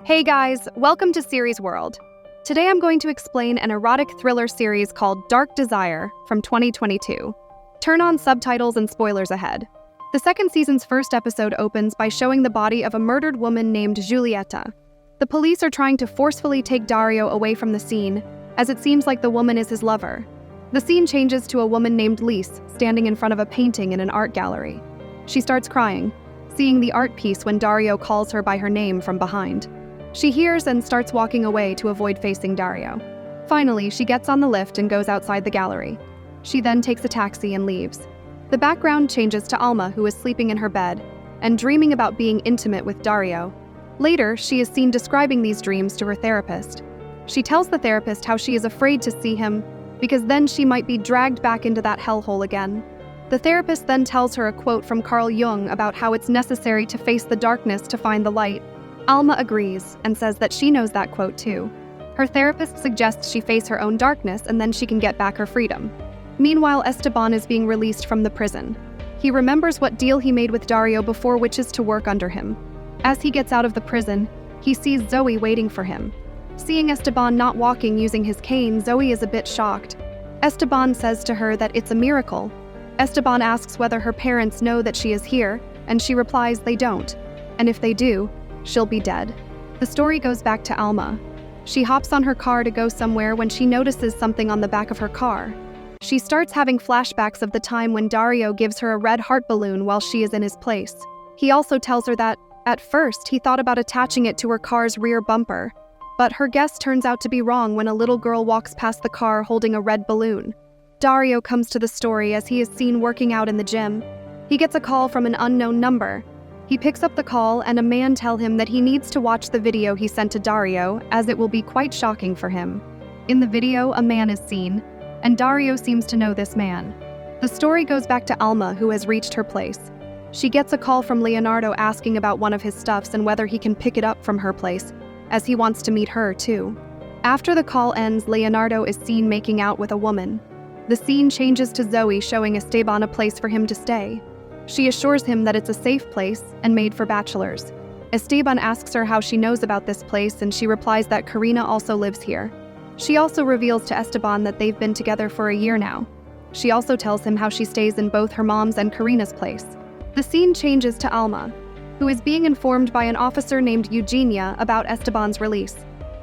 Hey guys, welcome to Series World. Today I'm going to explain an erotic thriller series called Dark Desire from 2022. Turn on subtitles and spoilers ahead. The second season's first episode opens by showing the body of a murdered woman named Giulietta. The police are trying to forcefully take Dario away from the scene, as it seems like the woman is his lover. The scene changes to a woman named Lise standing in front of a painting in an art gallery. She starts crying, seeing the art piece when Dario calls her by her name from behind. She hears and starts walking away to avoid facing Dario. Finally, she gets on the lift and goes outside the gallery. She then takes a taxi and leaves. The background changes to Alma, who is sleeping in her bed and dreaming about being intimate with Dario. Later, she is seen describing these dreams to her therapist. She tells the therapist how she is afraid to see him because then she might be dragged back into that hellhole again. The therapist then tells her a quote from Carl Jung about how it's necessary to face the darkness to find the light. Alma agrees and says that she knows that quote too. Her therapist suggests she face her own darkness and then she can get back her freedom. Meanwhile, Esteban is being released from the prison. He remembers what deal he made with Dario before witches to work under him. As he gets out of the prison, he sees Zoe waiting for him. Seeing Esteban not walking using his cane, Zoe is a bit shocked. Esteban says to her that it's a miracle. Esteban asks whether her parents know that she is here, and she replies they don't. And if they do, she'll be dead. The story goes back to Alma. She hops on her car to go somewhere when she notices something on the back of her car. She starts having flashbacks of the time when Dario gives her a red heart balloon while she is in his place. He also tells her that, at first, he thought about attaching it to her car's rear bumper. But her guess turns out to be wrong when a little girl walks past the car holding a red balloon. Dario comes to the story as he is seen working out in the gym. He gets a call from an unknown number. He picks up the call and a man tells him that he needs to watch the video he sent to Dario as it will be quite shocking for him. In the video, a man is seen, and Dario seems to know this man. The story goes back to Alma, who has reached her place. She gets a call from Leonardo asking about one of his stuffs and whether he can pick it up from her place, as he wants to meet her too. After the call ends, Leonardo is seen making out with a woman. The scene changes to Zoe showing Esteban a place for him to stay. She assures him that it's a safe place and made for bachelors. Esteban asks her how she knows about this place and she replies that Karina also lives here. She also reveals to Esteban that they've been together for a year now. She also tells him how she stays in both her mom's and Karina's place. The scene changes to Alma, who is being informed by an officer named Eugenia about Esteban's release.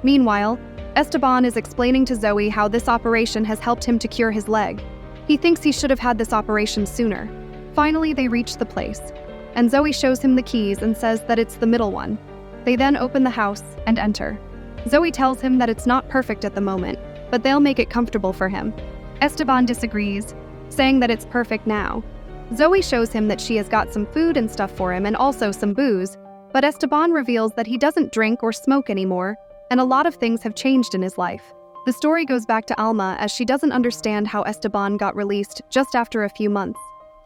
Meanwhile, Esteban is explaining to Zoe how this operation has helped him to cure his leg. He thinks he should have had this operation sooner. Finally, they reach the place, and Zoe shows him the keys and says that it's the middle one. They then open the house and enter. Zoe tells him that it's not perfect at the moment, but they'll make it comfortable for him. Esteban disagrees, saying that it's perfect now. Zoe shows him that she has got some food and stuff for him and also some booze, but Esteban reveals that he doesn't drink or smoke anymore, and a lot of things have changed in his life. The story goes back to Alma as she doesn't understand how Esteban got released just after a few months.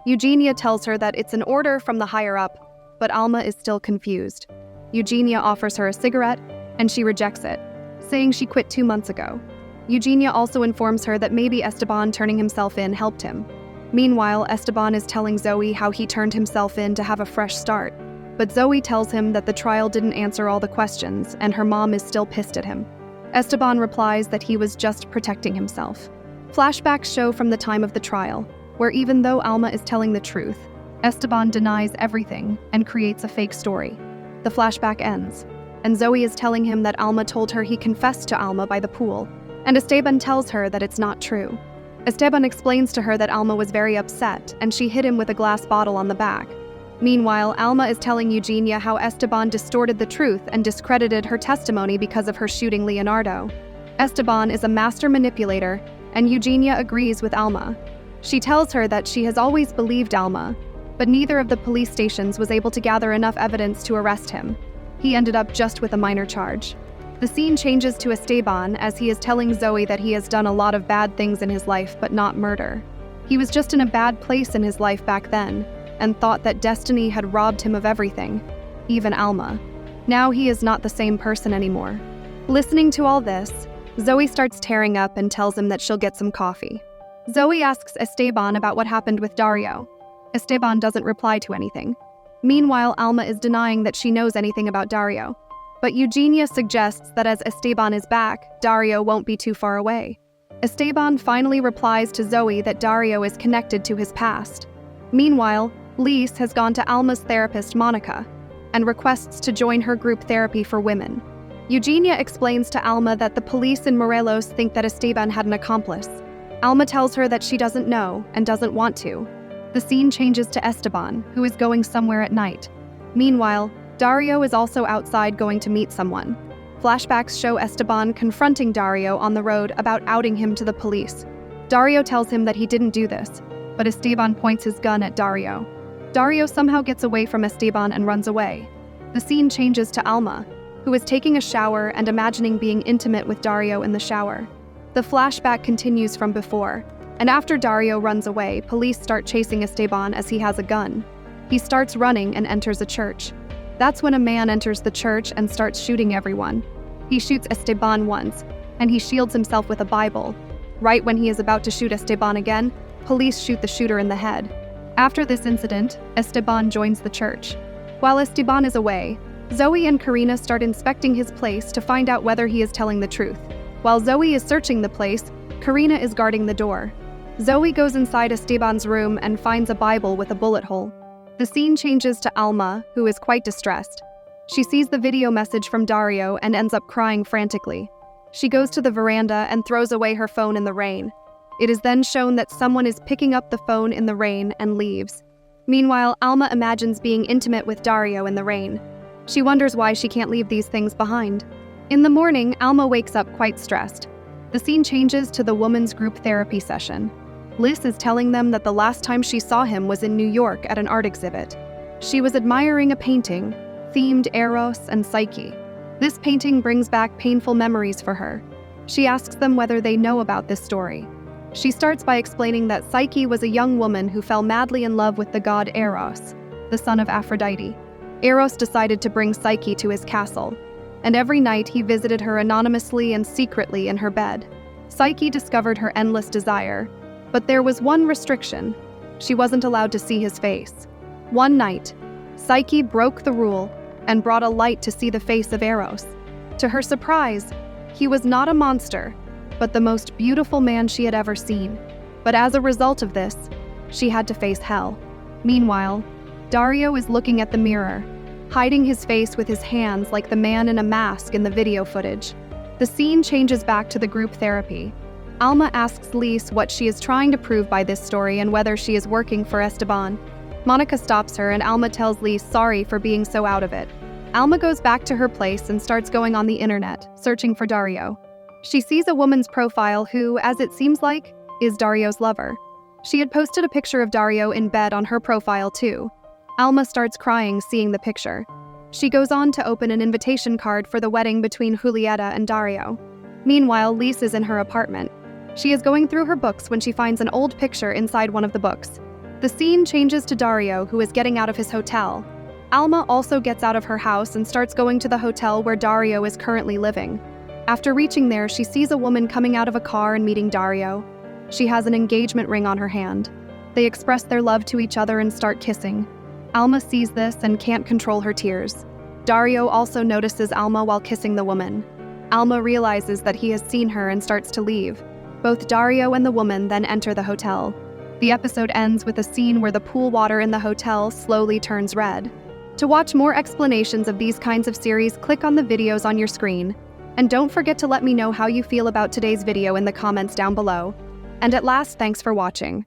Eugenia tells her that it's an order from the higher-up, but Alma is still confused. Eugenia offers her a cigarette, and she rejects it, saying she quit 2 months ago. Eugenia also informs her that maybe Esteban turning himself in helped him. Meanwhile, Esteban is telling Zoe how he turned himself in to have a fresh start, but Zoe tells him that the trial didn't answer all the questions, and her mom is still pissed at him. Esteban replies that he was just protecting himself. Flashbacks show from the time of the trial, where even though Alma is telling the truth, Esteban denies everything and creates a fake story. The flashback ends, and Zoe is telling him that Alma told her he confessed to Alma by the pool, and Esteban tells her that it's not true. Esteban explains to her that Alma was very upset and she hit him with a glass bottle on the back. Meanwhile, Alma is telling Eugenia how Esteban distorted the truth and discredited her testimony because of her shooting Leonardo. Esteban is a master manipulator, and Eugenia agrees with Alma. She tells her that she has always believed Alma, but neither of the police stations was able to gather enough evidence to arrest him. He ended up just with a minor charge. The scene changes to Esteban as he is telling Zoe that he has done a lot of bad things in his life, but not murder. He was just in a bad place in his life back then, and thought that destiny had robbed him of everything, even Alma. Now he is not the same person anymore. Listening to all this, Zoe starts tearing up and tells him that she'll get some coffee. Zoe asks Esteban about what happened with Dario. Esteban doesn't reply to anything. Meanwhile, Alma is denying that she knows anything about Dario. But Eugenia suggests that as Esteban is back, Darío won't be too far away. Esteban finally replies to Zoe that Darío is connected to his past. Meanwhile, Lise has gone to Alma's therapist, Monica, and requests to join her group therapy for women. Eugenia explains to Alma that the police in Morelos think that Esteban had an accomplice. Alma tells her that she doesn't know and doesn't want to. The scene changes to Esteban, who is going somewhere at night. Meanwhile, Darío is also outside going to meet someone. Flashbacks show Esteban confronting Darío on the road about outing him to the police. Darío tells him that he didn't do this, but Esteban points his gun at Darío. Darío somehow gets away from Esteban and runs away. The scene changes to Alma, who is taking a shower and imagining being intimate with Darío in the shower. The flashback continues from before, and after Darío runs away, police start chasing Esteban as he has a gun. He starts running and enters a church. That's when a man enters the church and starts shooting everyone. He shoots Esteban once, and he shields himself with a Bible. Right when he is about to shoot Esteban again, police shoot the shooter in the head. After this incident, Esteban joins the church. While Esteban is away, Zoe and Karina start inspecting his place to find out whether he is telling the truth. While Zoe is searching the place, Karina is guarding the door. Zoe goes inside Esteban's room and finds a Bible with a bullet hole. The scene changes to Alma, who is quite distressed. She sees the video message from Darío and ends up crying frantically. She goes to the veranda and throws away her phone in the rain. It is then shown that someone is picking up the phone in the rain and leaves. Meanwhile, Alma imagines being intimate with Darío in the rain. She wonders why she can't leave these things behind. In the morning, Alma wakes up quite stressed. The scene changes to the woman's group therapy session. Liz is telling them that the last time she saw him was in New York at an art exhibit. She was admiring a painting, themed Eros and Psyche. This painting brings back painful memories for her. She asks them whether they know about this story. She starts by explaining that Psyche was a young woman who fell madly in love with the god Eros, the son of Aphrodite. Eros decided to bring Psyche to his castle, and every night he visited her anonymously and secretly in her bed. Psyche discovered her endless desire, but there was one restriction. She wasn't allowed to see his face. One night, Psyche broke the rule and brought a light to see the face of Eros. To her surprise, he was not a monster, but the most beautiful man she had ever seen. But as a result of this, she had to face hell. Meanwhile, Darío is looking at the mirror, hiding his face with his hands like the man in a mask in the video footage. The scene changes back to the group therapy. Alma asks Lise what she is trying to prove by this story and whether she is working for Esteban. Monica stops her and Alma tells Lise sorry for being so out of it. Alma goes back to her place and starts going on the internet, searching for Darío. She sees a woman's profile who, as it seems like, is Dario's lover. She had posted a picture of Darío in bed on her profile too. Alma starts crying seeing the picture. She goes on to open an invitation card for the wedding between Julieta and Darío. Meanwhile, Lise is in her apartment. She is going through her books when she finds an old picture inside one of the books. The scene changes to Darío, who is getting out of his hotel. Alma also gets out of her house and starts going to the hotel where Darío is currently living. After reaching there, she sees a woman coming out of a car and meeting Darío. She has an engagement ring on her hand. They express their love to each other and start kissing. Alma sees this and can't control her tears. Darío also notices Alma while kissing the woman. Alma realizes that he has seen her and starts to leave. Both Darío and the woman then enter the hotel. The episode ends with a scene where the pool water in the hotel slowly turns red. To watch more explanations of these kinds of series, click on the videos on your screen. And don't forget to let me know how you feel about today's video in the comments down below. And at last, thanks for watching.